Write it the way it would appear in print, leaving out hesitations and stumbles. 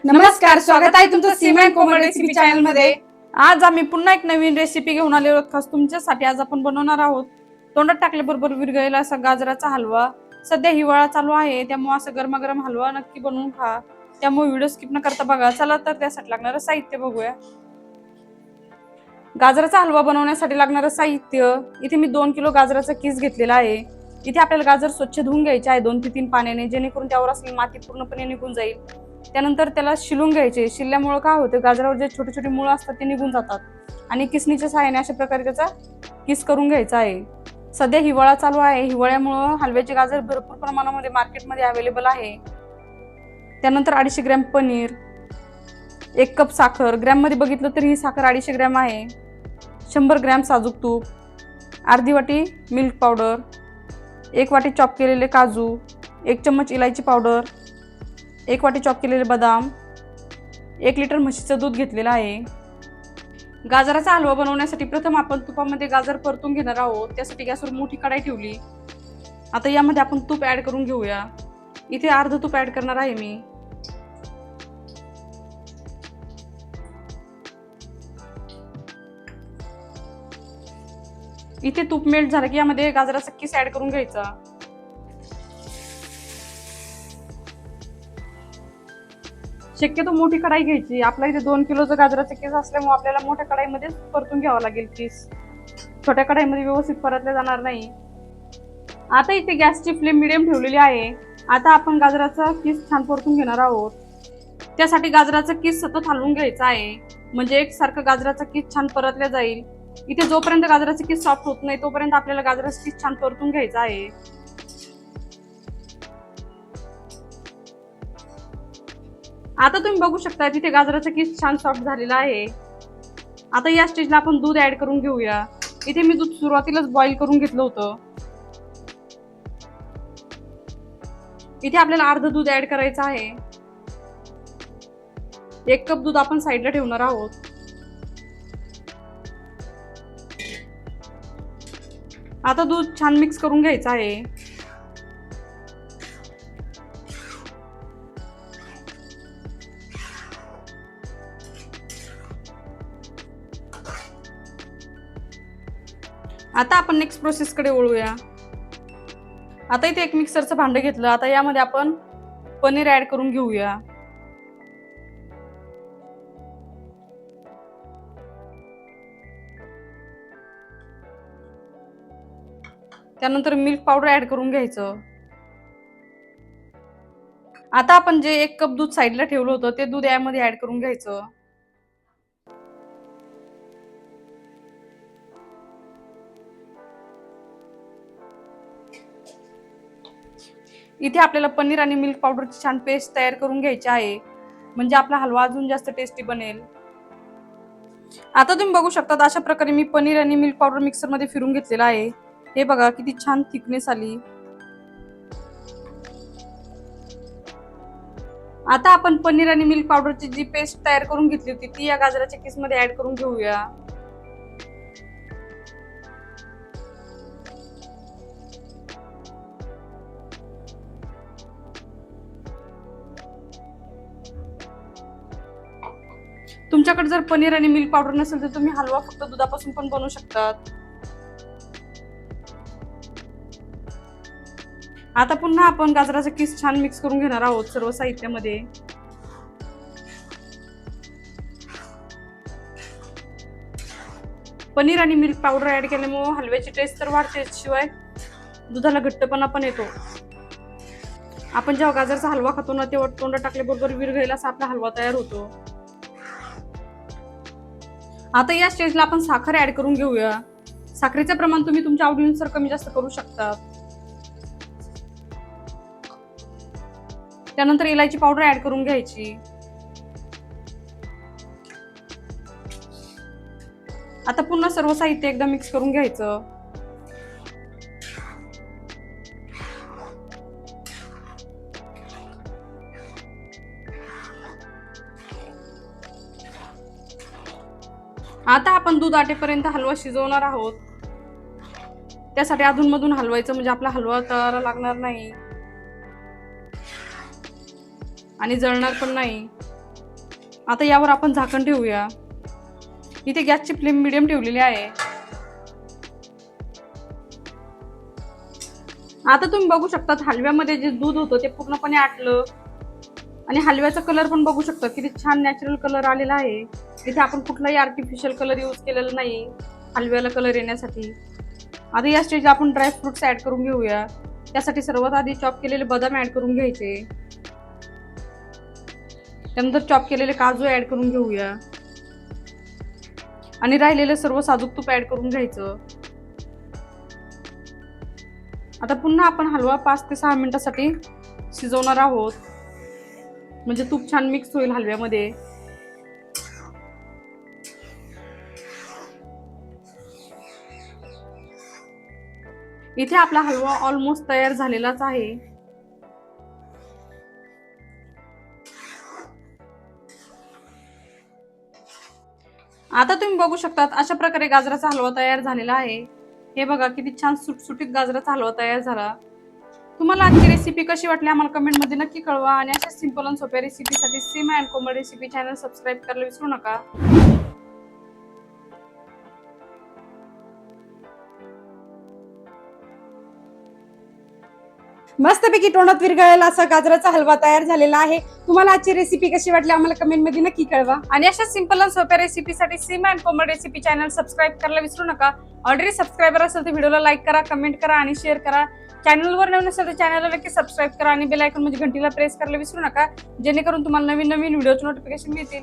नमस्कार, स्वागत आहे तुमचं सीमा कोमल रेसिपी चॅनल मध्ये। आज आम्ही पुन्हा एक नवीन रेसिपी घेऊन आलेलो आहोत खास तुमच्यासाठी। आज आपण बनवणार आहोत तोंडात टाकल्याबरोबर विरघळेल असा गाजराचा हलवा। सध्या हिवाळा चालू आहे, त्यामुळे असं गरमागरम हलवा नक्की बनवून खा। त्यामुळे व्हिडिओ स्किप न करता बघा। चला तर त्यासाठी लागणारं साहित्य बघूया। गाजराचा हलवा बनवण्यासाठी लागणारं साहित्य, इथे मी 2 किलो गाजराचा किस घेतलेला आहे। इथे आपल्याला गाजर स्वच्छ धुवून घ्यायचे आहे 2 ते 3 पाण्याने, जेणेकरून त्यावर असलेली माती पूर्णपणे निघून जाईल। त्यानंतर त्याला शिलून घ्यायचे। शिलल्यामुळे काय होतं, गाजरावर जे छोटे छोटे मुळं असतात ते निघून जातात आणि किसणीच्या सहाय्याने अशा प्रकारे त्याचा किस करून घ्यायचा आहे। सध्या हिवाळा चालू आहे, हिवाळ्यामुळे हलव्याचे गाजर भरपूर प्रमाणामध्ये मार्केटमध्ये अवेलेबल आहे। त्यानंतर 250 ग्रॅम पनीर, 1 कप साखर, ग्रॅम मध्ये बघितलं तर ही साखर 250 ग्रॅम आहे। 100 ग्रॅम साजूक तूप, अर्धी वाटी मिल्क पावडर, 1 वाटी चॉप केलेले काजू, 1 चम्मच इलायची पावडर, 1 वाटी चॉप केलेले बदाम, 1 लिटर म्हशीचं दूध घेतलेलं आहे। गाजराचा हलवा बनवण्यासाठी प्रथम आपण तुपामध्ये गाजर परतून घेणार आहोत। त्यासाठी गॅसवर मोठी कढाई ठेवली। आता यामध्ये आपण तूप ऍड करून घेऊया। इथे अर्ध तूप ऍड करणार आहे मी। इथे तूप मेल्ट झालं की यामध्ये गाजराचा किस ऍड करून घ्यायचा। शक्यतो मोठी कढाई घ्यायची। आपल्या इथे 2 किलोचं गाजराचा किस असल्यामुळे आपल्याला मोठ्या कढाईमध्ये परतून घ्यावा लागेल किस। छोट्या कढाईमध्ये व्यवस्थित परतले जाणार नाही। आता इथे गॅसची फ्लेम मिडियम ठेवलेली आहे। आता आपण गाजराचा किस छान परतून घेणार आहोत। त्यासाठी गाजराचा किस सतत हलवून घ्यायचा आहे, म्हणजे एकसारखं गाजराचा किस छान परतला जाईल। इथे जोपर्यंत गाजराचा किस सॉफ्ट होत नाही तोपर्यंत आपल्याला गाजराचा किस छान परतून घ्यायचा आहे। आता तुम्ही बघू शकता तिथे गाजराचा किस छान सॉफ्ट झालेला आहे। आता या स्टेजला आपण दूध ऍड करून घेऊया। इथे मी दूध सुरुवातीलाच बॉईल करून घेतलं होतं। इथे आपल्याला अर्ध दूध ऍड करायचं आहे। 1 कप दूध आपण साईडला ठेवणार आहोत। आता दूध छान मिक्स करून घ्यायचं आहे। आता आपण नेक्स्ट प्रोसेस कडे वळूया। आता इथे एक मिक्सरचं भांडं घेतलं। आता यामध्ये आपण पनीर ऍड करून घेऊया। त्यानंतर मिल्क पावडर ऍड करून घ्यायचं। आता आपण जे 1 कप दूध साईडला ठेवलं होतं ते दूध यामध्ये ऍड करून घ्यायचं। इथे आपल्याला पनीर आणि मिल्क पावडरची छान पेस्ट तयार करून घ्यायची आहे, म्हणजे आपला हलवा अजून जास्त टेस्टी बनेल। आता तुम्ही बघू शकता अशा प्रकारे मी पनीर आणि मिल्क पावडर मिक्सर मध्ये फिरून घेतलेला आहे। हे बघा किती छान थिकनेस आली। आता आपण पनीर आणि मिल्क पावडरची जी पेस्ट तयार करून घेतली होती ती या गाजराच्या किस मध्ये ऍड करून घेऊया। तुमच्याकडे जर पनीर आणि मिल्क पावडर नसेल तर तुम्ही हलवा फक्त दुधापासून पण बनवू शकतात। आता पुन्हा आपण गाजराचा किस छान मिक्स करून घेणार आहोत सर्व साहित्यामध्ये। पनीर आणि मिल्क पावडर ऍड केल्यामुळे हलव्याची टेस्ट तर वाढते, शिवाय दुधाला घट्टपणा पण येतो। आपण जेव्हा गाजरचा हलवा खातो ना तेव्हा तोंडात टाकल्याबरोबर विरघळेल असा आपला हलवा तयार होतो। आता या स्टेजला आपण साखर ऍड करून घेऊया। साखरेचं प्रमाण तुम्ही तुमच्या आवडीनुसार कमी जास्त करू शकता। त्यानंतर इलायची पावडर ऍड करून घ्यायची। आता पुन्हा सर्व साहित्य एकदा मिक्स करून घ्यायचं। आता आपण दूध आटेपर्यंत हलवा शिजवणार आहोत। त्यासाठी अधूनमधून हलवायचं, म्हणजे आपला हलवा तळायला लागणार नाही आणि जळणार पण नाही। आता यावर आपण झाकण ठेवूया. इथे गॅसची फ्लेम मीडियम ठेवलेली आहे. आता तुम्ही बघू शकता हलव्यामध्ये जे दूध होतं ते पूर्णपणे आटलं आणि हलव्याचा कलर पण बघू शकता किती छान नॅचरल कलर आलेला आहे. इथे आपण कुठलाही आर्टिफिशियल कलर यूज केलेला नाही हलव्याला कलर येण्यासाठी. आता या स्टेजला आपण ड्रायफ्रुट्स ऍड करून घेऊया. त्यासाठी सर्वात आधी चॉप केलेले बदाम ऍड करून घ्यायचे. त्यानंतर चॉप केलेले काजू ऍड करून घेऊया आणि राहिलेलं सर्व साजूक तूप ऍड करून घ्यायचं. आता पुन्हा आपण हलवा 5 ते 6 मिनिटांसाठी शिजवणार आहोत, म्हणजे तूप छान मिक्स होईल हलव्यामध्ये. इथे आपला हलवा ऑलमोस्ट तयार झालेलाच आहे. आता तुम्ही बघू शकता अशा प्रकारे गाजराचा हलवा तयार झालेला आहे. हे बघा किती छान सुटसुटीत गाजराचा हलवा तयार झाला. तुम्हाला आजची रेसिपी कशी वाटली आम्हाला कमेंटमध्ये नक्की कळवा आणि अशा सिंपल आणि सोप्या रेसिपीसाठी Seema and Komal recipe channel subscribe करायला विसरू नका. मस्तपैकी तोंडात विरघळेला असा गाजराचा हलवा तयार झालेला आहे. तुम्हाला आजची रेसिपी कशी वाटली आम्हाला कमेंट मध्ये नक्की कळवा आणि अशा सिंपल आणि सोप्या रेसिपीसाठी Seema and Komal recipe channel subscribe करायला विसरू नका. ऑलरेडी सबस्क्रायबर असेल तर व्हिडिओला लाईक करा, कमेंट करा आणि शेअर करा. चॅनलवर नवीन असेल तर चॅनलला नक्की सबस्क्राईब करा आणि बेल आयकॉन म्हणजे घंटीला प्रेस करायला विसरू नका, जेणेकरून तुम्हाला नवीन नवीन व्हिडिओचे नोटिफिकेशन मिळतील.